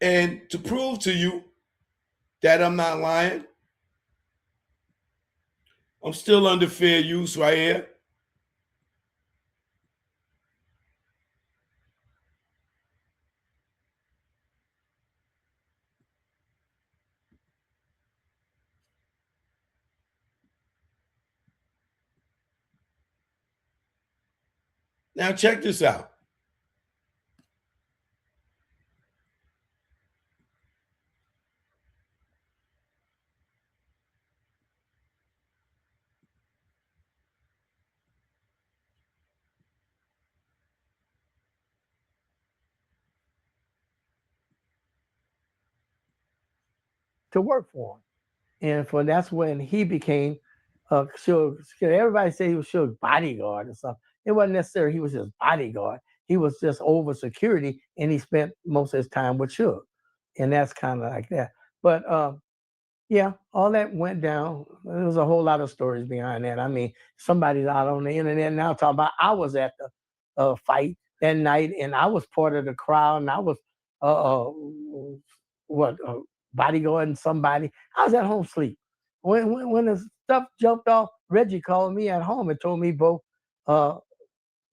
And to prove to you that I'm not lying, I'm still under fair use right here. Now check this out. to work for him. And for that's when he became Suge. Everybody say he was Suge's bodyguard or something. It wasn't necessarily he was his bodyguard. He was just over security, and he spent most of his time with Suge, and that's kind of like that. But yeah, all that went down. There was a whole lot of stories behind that. I mean, somebody's out on the internet now talking about I was at the fight that night, and I was part of the crowd, and I was uh, uh what bodyguarding somebody. I was at home sleep. When the stuff jumped off, Reggie called me at home and told me both uh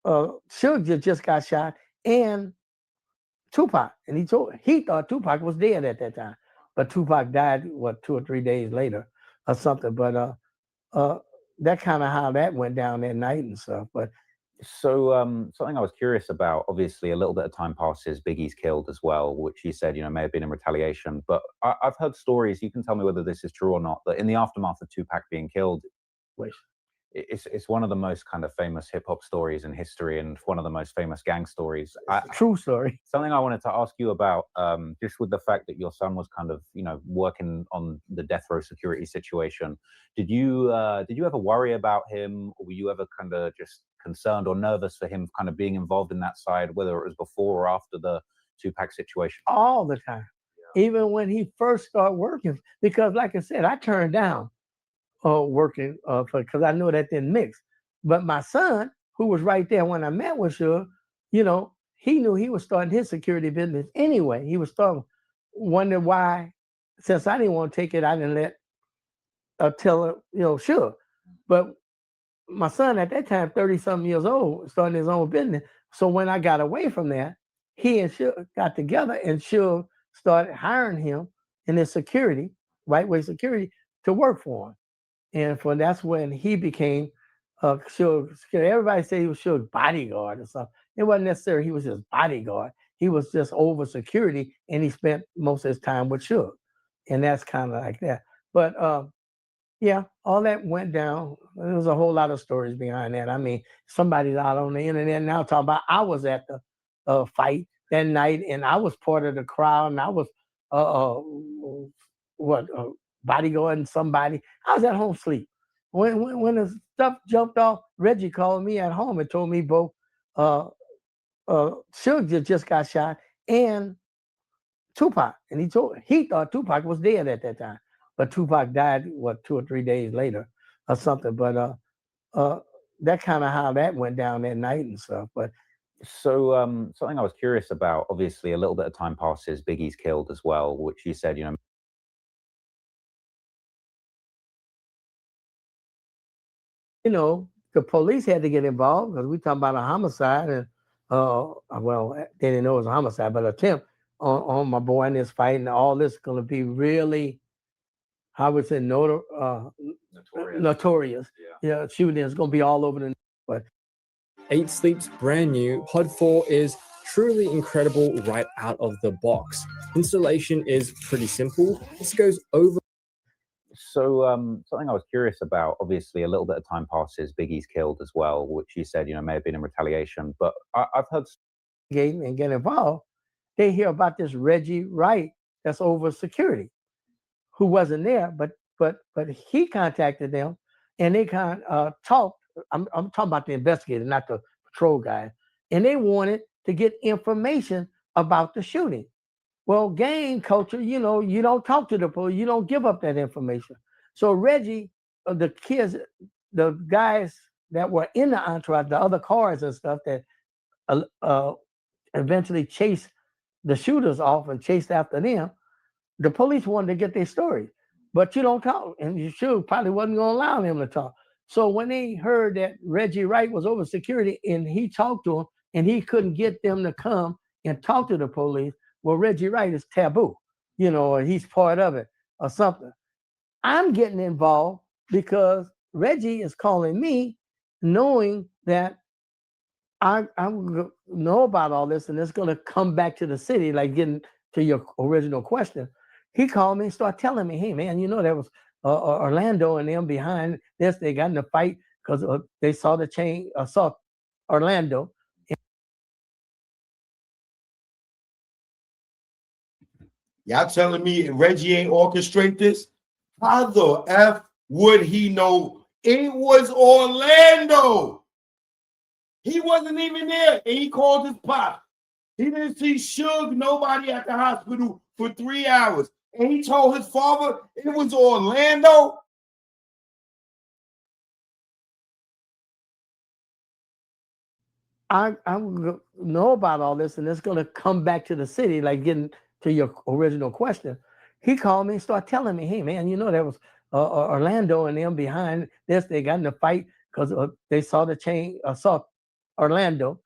Suge just got shot and Tupac, and he thought Tupac was dead at that time, but Tupac died 2 or 3 days later or something. But uh, that kind of how that went down that night and stuff. But So, something I was curious about. Obviously, a little bit of time passes. Biggie's killed as well, which you said, may have been in retaliation. But I've heard stories. You can tell me whether this is true or not. That in the aftermath of Tupac being killed, which it's one of the most kind of famous hip hop stories in history, and one of the most famous gang stories. True story. Something I wanted to ask you about, just with the fact that your son was kind of, working on the death row security situation. Did you ever worry about him, or were you ever kind of just concerned or nervous for him kind of being involved in that side, whether it was before or after the Tupac situation? All the time, even when he first started working, because like I said, I turned down working because I knew that didn't mix. But my son, who was right there when I met with Suge, he knew he was starting his security business anyway. He was starting, wondered why, since I didn't want to take it, I didn't let tell her, Suge. But my son at that time, 30-something years old, starting his own business. So when I got away from that, he and Suge got together, and Suge started hiring him in his security, right way security, to work for him. And that's when he became Suge. Everybody say he was Suge's bodyguard or something. It wasn't necessarily he was his bodyguard. He was just over security, and he spent most of his time with Suge, and that's kind of like that. But yeah, all that went down. There was a whole lot of stories behind that. I mean, somebody's out on the internet now talking about I was at the fight that night, and I was part of the crowd, and I was uh, what bodyguarding somebody. I was at home sleep. When the stuff jumped off, Reggie called me at home and told me both uh, Suge just got shot and Tupac, and he thought Tupac was dead at that time, but Tupac died 2 or 3 days later or something. But that kind of how that went down that night and stuff. But So, something I was curious about. Obviously, a little bit of time passes. Biggie's killed as well, which you said, the police had to get involved because we talking about a homicide, and well, they didn't know it was a homicide, but attempt on my boy in this fight, and all this is going to be really, I would say, notorious. Yeah, shooting is going to be all over the. But 8 Sleep's brand new Pod 4 is truly incredible right out of the box. Installation is pretty simple. This goes over. So, something I was curious about. Obviously, a little bit of time passes. Biggie's killed as well, which you said, may have been in retaliation. But I've heard and get involved, they hear about this Reggie Wright that's over security, who wasn't there, but he contacted them, and they talked. I'm talking about the investigator, not the patrol guy, and they wanted to get information about the shooting. Well, gang culture, you don't talk to the police, you don't give up that information. So Reggie, the kids, the guys that were in the entourage, the other cars and stuff that eventually chased the shooters off and chased after them, the police wanted to get their story. But you don't talk, and you should probably wasn't going to allow them to talk. So when they heard that Reggie Wright was over security and he talked to him and he couldn't get them to come and talk to the police, well, Reggie Wright is taboo, or he's part of it or something. I'm getting involved because Reggie is calling me knowing that I know about all this and it's going to come back to the city, like getting to your original question. He called me and started telling me, hey, man, there was Orlando and them behind this. They got in a fight because they saw the chain, saw Orlando. Y'all telling me Reggie ain't orchestrate this? How the F would he know it was Orlando? He wasn't even there, and he called his pop. He didn't see Suge, nobody at the hospital for 3 hours. And he told his father it was Orlando. I know about all this, and it's going to come back to the city, like getting to your original question. He called me and started telling me, hey, man, there was Orlando and them behind this. They got in a fight because they saw the chain, saw Orlando.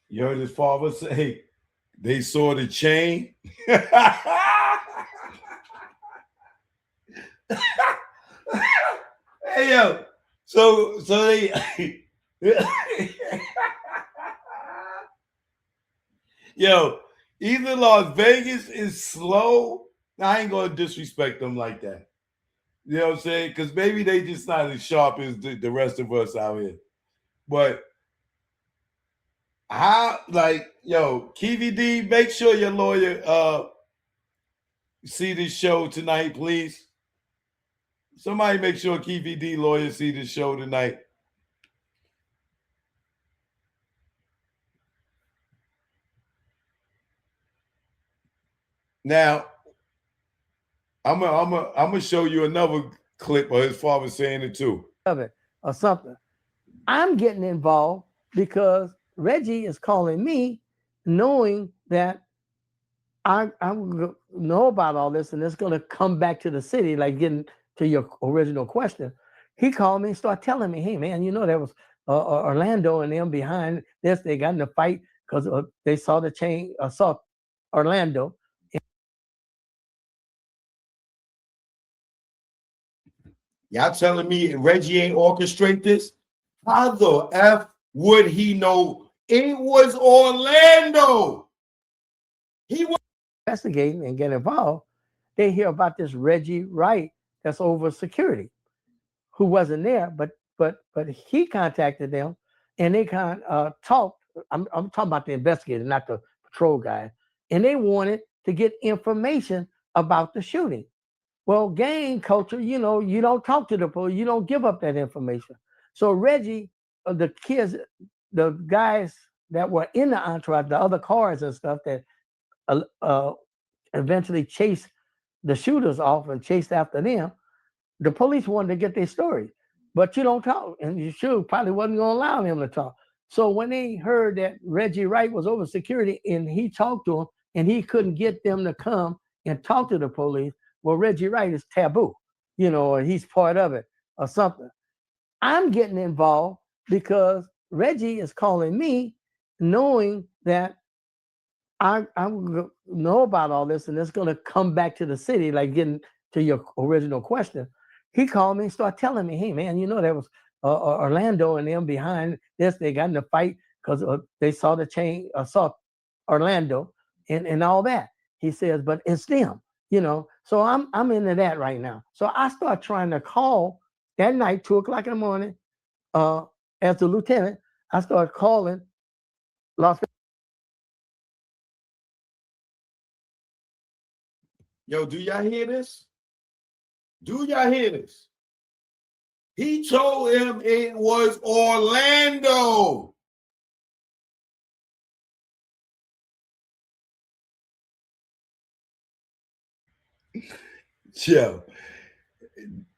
You heard his father say they saw the chain. Hey, yo. So they yo, either Las Vegas is slow. I ain't gonna disrespect them like that. You know what I'm saying? Because maybe they just not as sharp as the rest of us out here. But how, KVD, make sure your lawyer see this show tonight, please. Somebody make sure KVD lawyer see this show tonight. Now, I'm gonna show you another clip of his father saying it too. Of it or something. I'm getting involved because Reggie is calling me knowing that I know about all this and it's going to come back to the city, like getting to your original question. He called me and started telling me, hey, man, there was Orlando and them behind this. They got in a fight because they saw the chain, saw Orlando. Y'all telling me Reggie ain't orchestrate this? How the F would he know it was Orlando? He was investigating and get involved. They hear about this Reggie Wright that's over security, who wasn't there, but he contacted them and they talked. I'm talking about the investigator, not the patrol guy. And they wanted to get information about the shooting. Well, gang culture, you don't talk to the police, you don't give up that information. So Reggie, the kids, the guys that were in the entourage, the other cars and stuff that eventually chased the shooters off and chased after them, the police wanted to get their story. But you don't talk, and you should probably wasn't going to allow them to talk. So when they heard that Reggie Wright was over security and he talked to him and he couldn't get them to come and talk to the police, well, Reggie Wright is taboo, or he's part of it or something. I'm getting involved because Reggie is calling me knowing that I know about all this and it's going to come back to the city, like getting to your original question. He called me and started telling me, hey, man, there was Orlando and them behind this. They got in a fight because they saw the chain, saw Orlando and all that. He says, but it's them, So I'm into that right now. So I start trying to call that night, 2:00 in the morning, as the lieutenant. I started calling Las Vegas. Yo, do y'all hear this? Do y'all hear this? He told him it was Orlando. Yo,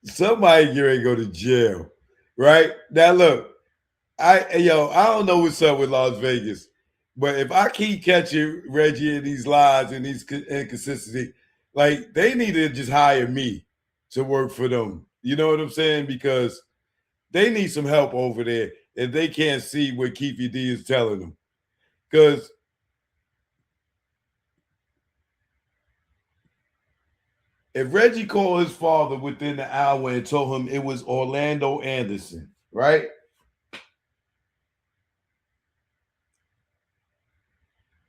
somebody here ain't go to jail, right? Now look, I don't know what's up with Las Vegas, but if I keep catching Reggie in these lies and these inconsistencies, like they need to just hire me to work for them. You know what I'm saying? Because they need some help over there if they can't see what Keefy D is telling them. Because if Reggie called his father within the hour and told him it was Orlando Anderson, right?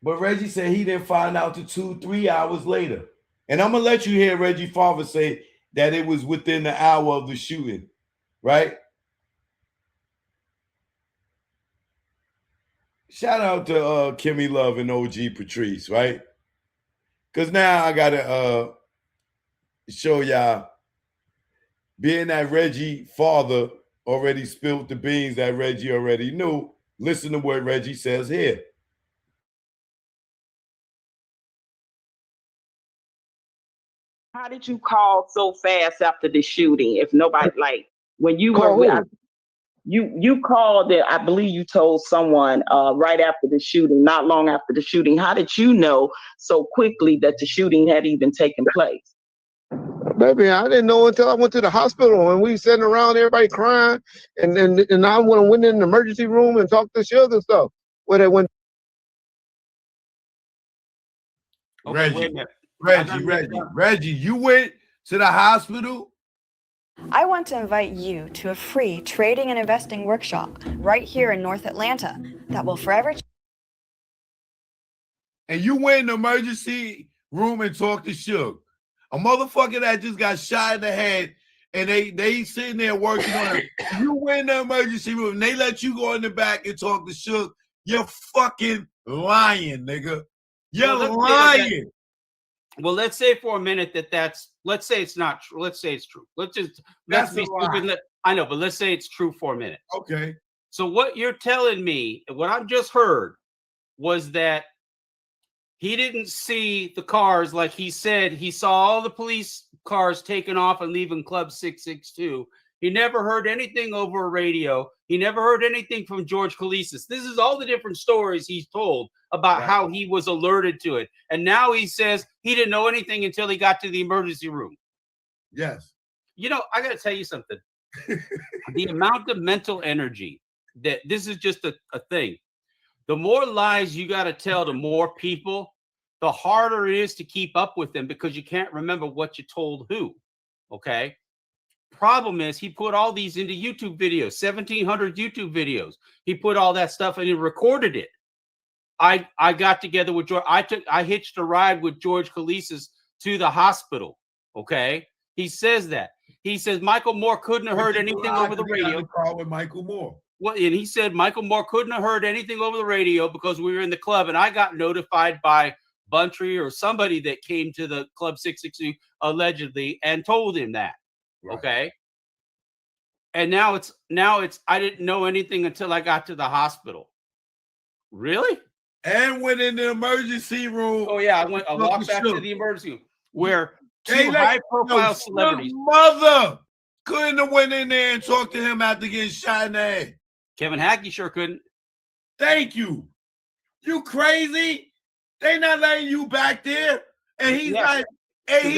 But Reggie said he didn't find out till 2-3 hours later. And I'm going to let you hear Reggie's father say that it was within the hour of the shooting, right? Shout out to Kimmy Love and OG Patrice, right? Because now I got to show y'all, being that Reggie father already spilled the beans that Reggie already knew, listen to what Reggie says here. How did you call so fast after the shooting? If nobody, like, when you were, you called it, I believe you told someone right after the shooting, not long after the shooting. How did you know so quickly that the shooting had even taken place? Baby, I didn't know until I went to the hospital and we sitting around, everybody crying, and I went in the emergency room and talked to Suge and stuff. Where they went. Okay, Reggie, you went to the hospital? I want to invite you to a free trading and investing workshop right here in North Atlanta that will forever. And you went in the emergency room and talked to Suge, a motherfucker that just got shot in the head, and they sitting there working on it. You went in the emergency room and they let you go in the back and talk to Suge. You're fucking lying, nigga. You're lying. Well, let's say for a minute let's say it's not true. Let's say it's true. Let's be stupid. I know, but let's say it's true for a minute. Okay. So what you're telling me, what I've just heard, was that he didn't see the cars like he said. He saw all the police cars taking off and leaving Club 662. He never heard anything over a radio. He never heard anything from George Kalisis. This is all the different stories he's told about how he was alerted to it. And now he says he didn't know anything until he got to the emergency room. Yes. You know, I got to tell you something. The amount of mental energy that this is just a thing. The more lies you got to tell to more people, the harder it is to keep up with them because you can't remember what you told who. Okay. Problem is he put all these into YouTube videos, 1,700 YouTube videos. He put all that stuff and he recorded it. I got together with George. I hitched a ride with George Kalisis to the hospital. Okay. He says that. He says Michael Moore couldn't have heard anything over the radio. Call with Michael Moore. Well, and he said Michael Moore couldn't have heard anything over the radio because we were in the club, and I got notified by Buntry or somebody that came to the Club 662 allegedly and told him that. Right. Okay. And now it's I didn't know anything until I got to the hospital. Really? And went in the emergency room. Oh yeah, I walked back to the emergency room where two high-profile celebrities. Mother couldn't have went in there and talked to him after getting shot in the head. Kevin Hackey sure couldn't. Thank you. You crazy? They not letting you back there, and he's not. And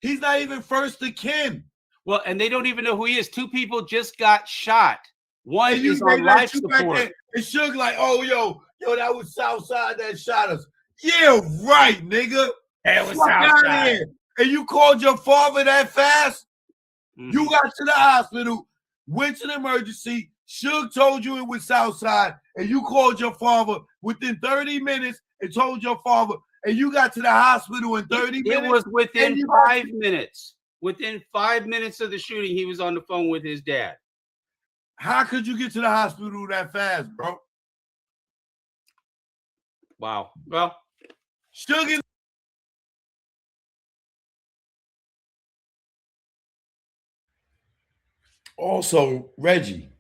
he's not even first to kin. Well, and they don't even know who he is. Two people just got shot. One is on life support. And Suge like, oh, yo, that was Southside that shot us. Yeah, right, nigga. That was Southside. And you called your father that fast? Mm-hmm. You got to the hospital, went to the emergency. Suge told you it was Southside, and you called your father within 30 minutes and told your father, and you got to the hospital in 30 minutes? It was within 5 minutes. Within 5 minutes of the shooting, he was on the phone with his dad. How could you get to the hospital that fast, bro? Wow. Well, Suge. Also, Reggie,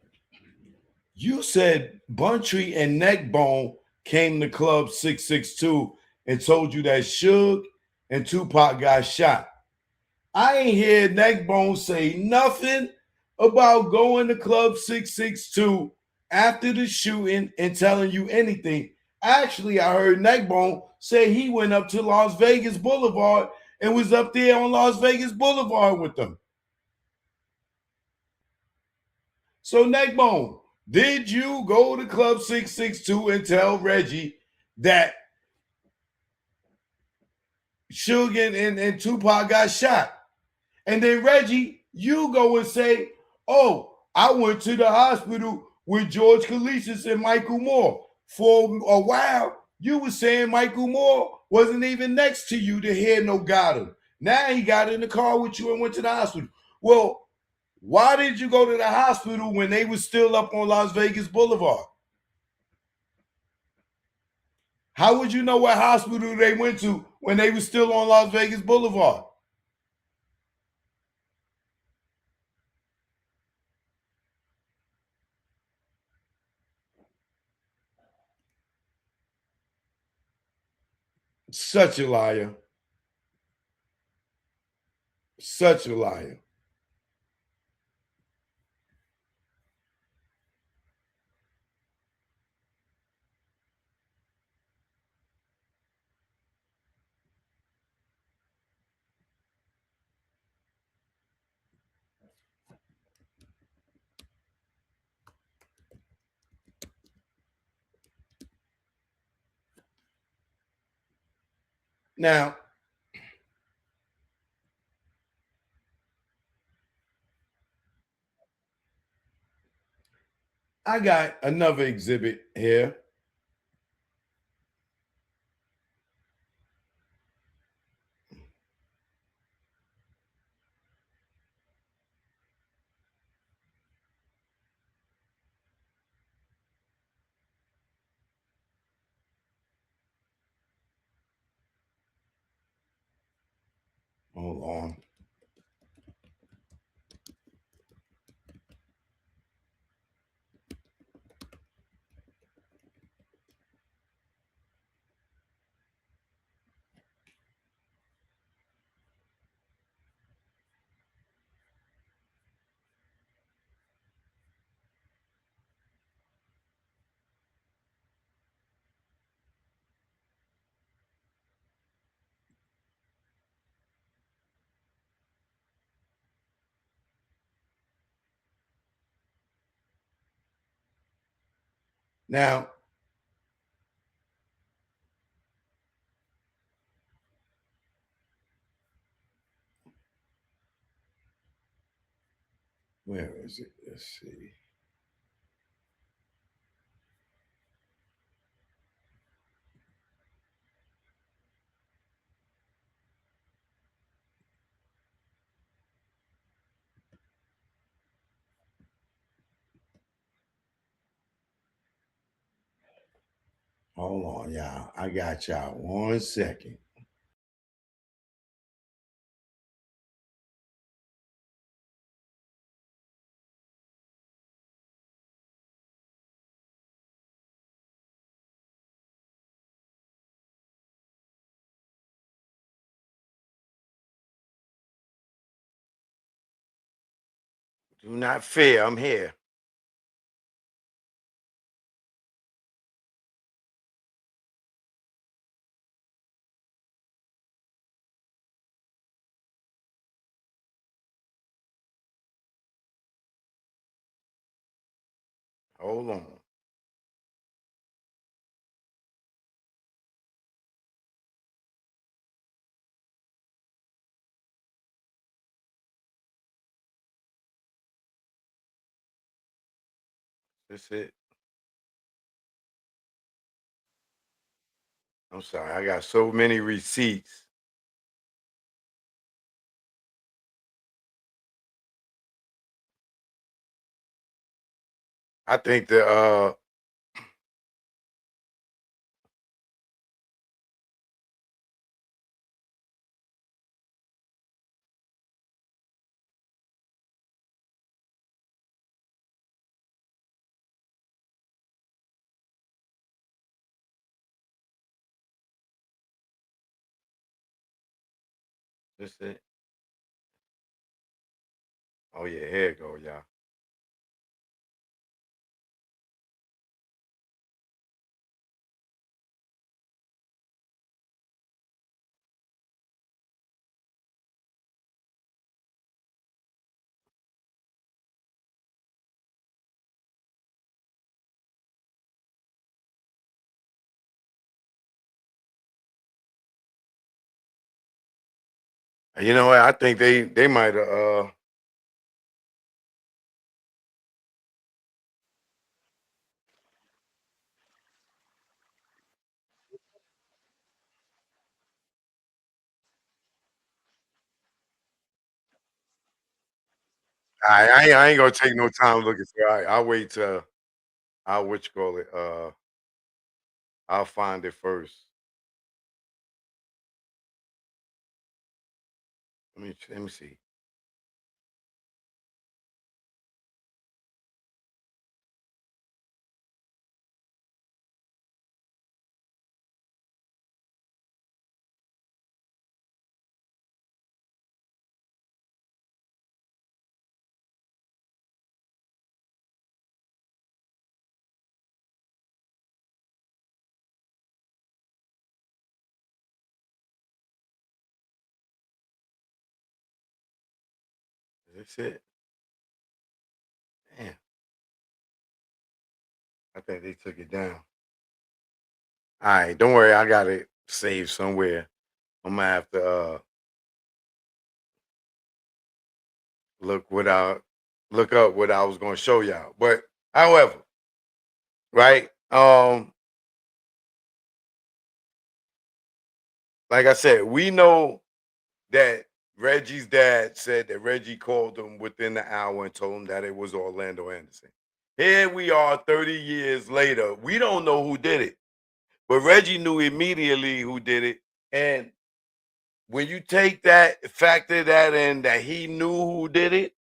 you said Buntry and Neckbone came to Club 662 and told you that Suge and Tupac got shot. I ain't hear Neckbone say nothing about going to Club 662 after the shooting and telling you anything. Actually, I heard Neckbone say he went up to Las Vegas Boulevard and was up there on Las Vegas Boulevard with them. So, Neckbone, did you go to Club 662 and tell Reggie that Suge and Tupac got shot? And then, Reggie, you go and say, oh, I went to the hospital with George Kalisis and Michael Moore. For a while, you were saying Michael Moore wasn't even next to you to hear no got him. Now he got in the car with you and went to the hospital. Well, why did you go to the hospital when they were still up on Las Vegas Boulevard? How would you know what hospital they went to when they were still on Las Vegas Boulevard? Such a liar. Such a liar. Now, I got another exhibit here. Hold on. Now, where is it? Let's see. Hold on, y'all. I got y'all. 1 second. Do not fear. I'm here. Hold on. That's it. I'm sorry. I got so many receipts. I think that's it. Oh yeah, here it go, y'all. You know what? I think they might have I ain't gonna take no time looking for it. I'll wait till I'll what you call it. I'll find it first. Let me see. Is this it? Damn. I think they took it down. All right, don't worry. I got it saved somewhere. I'm gonna have to look what I look up what I was gonna show y'all. But however, right? Like I said, we know that Reggie's dad said that Reggie called him within the hour and told him that it was Orlando Anderson. Here we are 30 years later. We don't know who did it, but Reggie knew immediately who did it. And when you take that, factor that in, that he knew who did it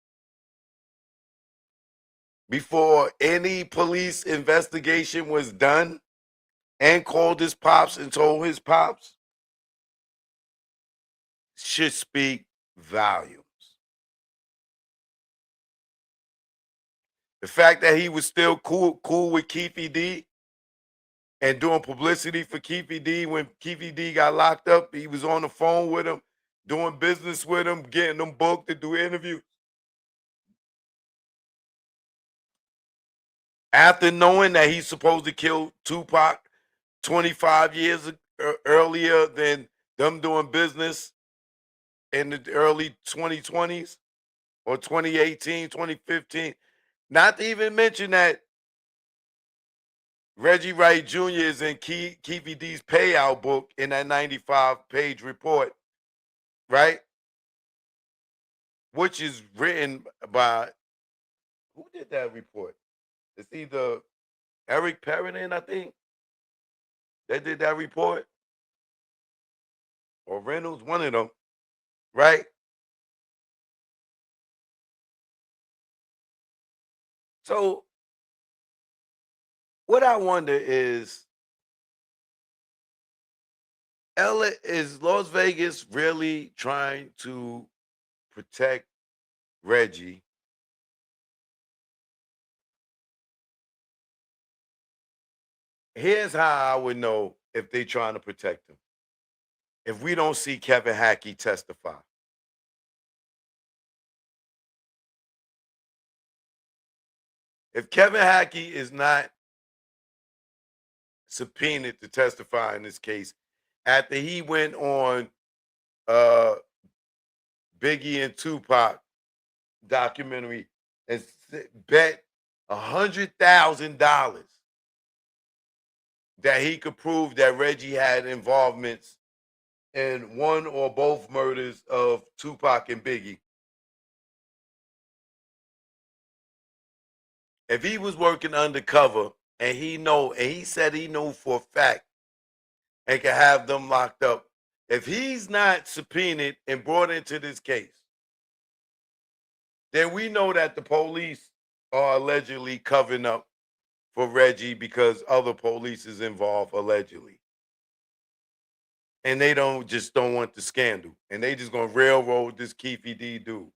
before any police investigation was done and called his pops and told his pops, should speak volumes. The fact that he was still cool with Keefe D and doing publicity for Keefe D when Keefe D got locked up, he was on the phone with him, doing business with him, getting them booked to do interviews. After knowing that he's supposed to kill Tupac 25 years earlier than them doing business in the early 2020s or 2018, 2015. Not to even mention that Reggie Wright Jr. is in Keefe D's payout book in that 95-page report, right? Which is written by, who did that report? It's either Eric Perrin, I think, that did that report, or Reynolds, one of them, right? So what I wonder is, is Las Vegas really trying to protect Reggie? Here's how I would know if they're trying to protect him. If we don't see Kevin Hackey testify. If Kevin Hackey is not subpoenaed to testify in this case, after he went on Biggie and Tupac documentary and bet $100,000 that he could prove that Reggie had involvements in one or both murders of Tupac and Biggie. If he was working undercover and he said he knew for a fact and could have them locked up, if he's not subpoenaed and brought into this case, then we know that the police are allegedly covering up for Reggie because other police is involved allegedly. And they don't want the scandal. And they just gonna railroad this Keefe D dude.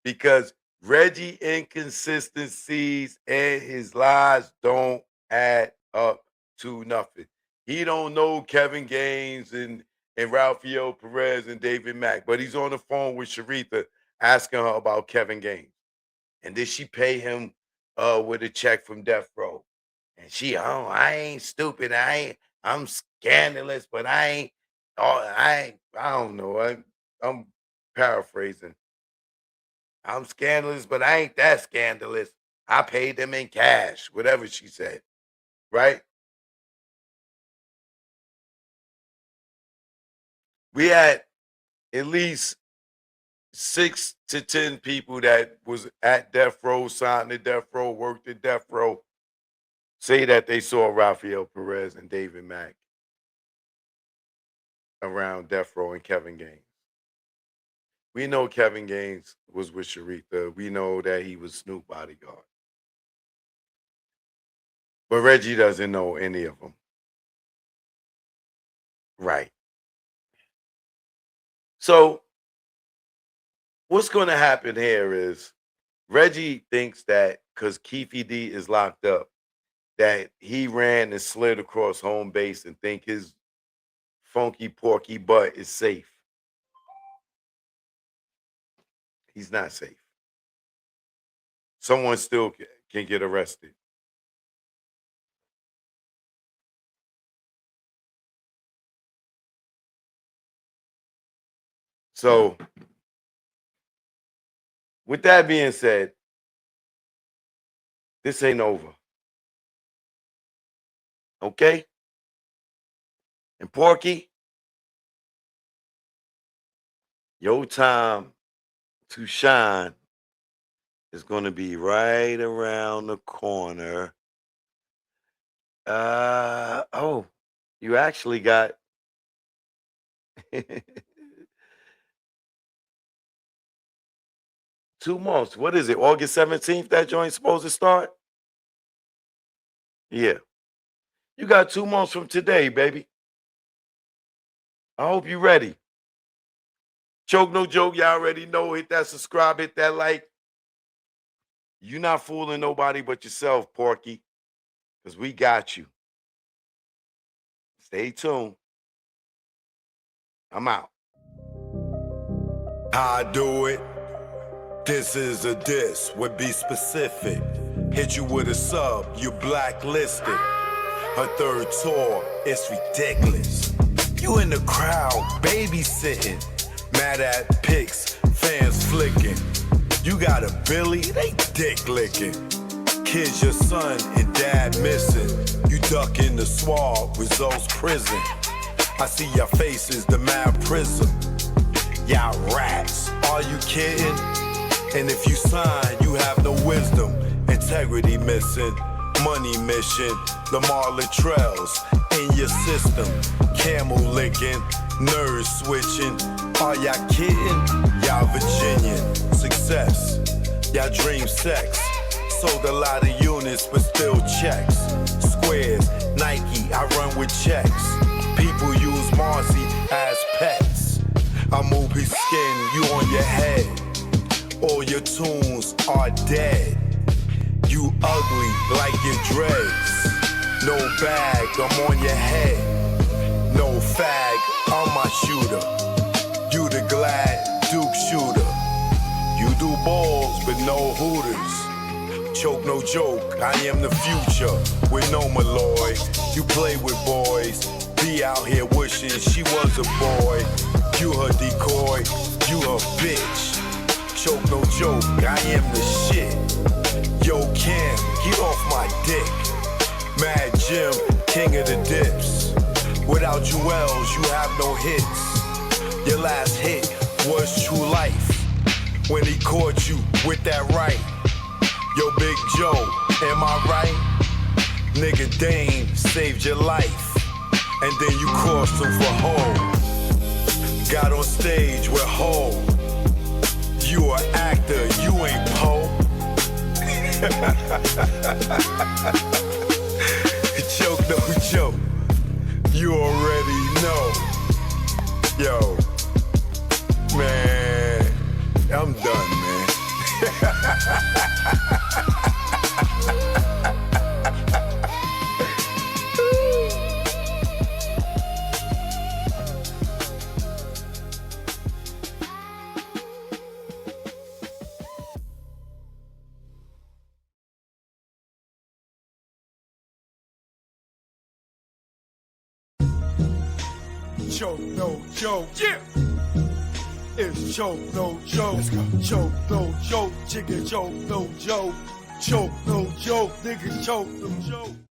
Because Reggie inconsistencies and his lies don't add up to nothing. He don't know Kevin Gaines and Rafael Perez and David Mack, but he's on the phone with Sharitha asking her about Kevin Gaines. And did she pay him with a check from Death Row? And she, oh, I ain't stupid. I'm scandalous, but I don't know. I'm paraphrasing. I'm scandalous, but I ain't that scandalous. I paid them in cash, whatever she said, right? We had at least 6 to 10 people that was at Death Row, signed to Death Row, worked at Death Row, say that they saw Rafael Perez and David Mack around Death Row and Kevin Gaines. We know Kevin Gaines was with Sharitha. We know that he was Snoop bodyguard. But Reggie doesn't know any of them. Right. So what's going to happen here is Reggie thinks that because Keefe D is locked up, that he ran and slid across home base and think his funky Porky butt is safe. He's not safe. Someone still can get arrested. So, with that being said, this ain't over. Okay? And Porky, your time to shine is going to be right around the corner. Oh, you actually got 2 months. What is it? August 17th that joint's supposed to start? Yeah. You got 2 months from today, baby. I hope you're ready. Choke no joke, y'all already know. Hit that subscribe, hit that like. You're not fooling nobody but yourself, Porky, because we got you. Stay tuned. I'm out. How I do it? This is a diss, would be specific. Hit you with a sub, you blacklisted. Her third tour, it's ridiculous. You in the crowd, babysitting. Mad at pics, fans flicking. You got a Billy, they dick licking. Kids, your son and dad missing. You duck in the swab, results prison. I see your faces, the mad prism. Y'all rats, are you kidding? And if you sign, you have no wisdom. Integrity missing, money mission. Lamar Latrells in your system. Camel licking, nerves switching. Are y'all kidding? Y'all Virginian. Success, y'all dream sex. Sold a lot of units, but still checks. Squares, Nike, I run with checks. People use Marcy as pets. I move his skin, you on your head. All your tunes are dead. You ugly like your dreads. No bag, I'm on your head. No fag, I'm my shooter. You the glad Duke shooter. You do balls, but no hooters. Choke no joke, I am the future. With no Malloy, you play with boys. Be out here wishing she was a boy. You her decoy, you her bitch. Choke no joke, I am the shit. Yo Cam, get off my dick. Mad Jim, king of the dips. Without Jewels, you have no hits. Your last hit was True Life. When he caught you with that right. Yo Big Joe, am I right? Nigga Dame saved your life. And then you crossed him for home. Got on stage with Ho. You an actor, you ain't Poe. Joke no joke. You already know. Yo, man, I'm done, man. choke, no joke. Yeah. It's choke, no joke. Let's go. Choke, no joke. Chicken choke, no joke. Choke, no joke. Niggas choke, no joke.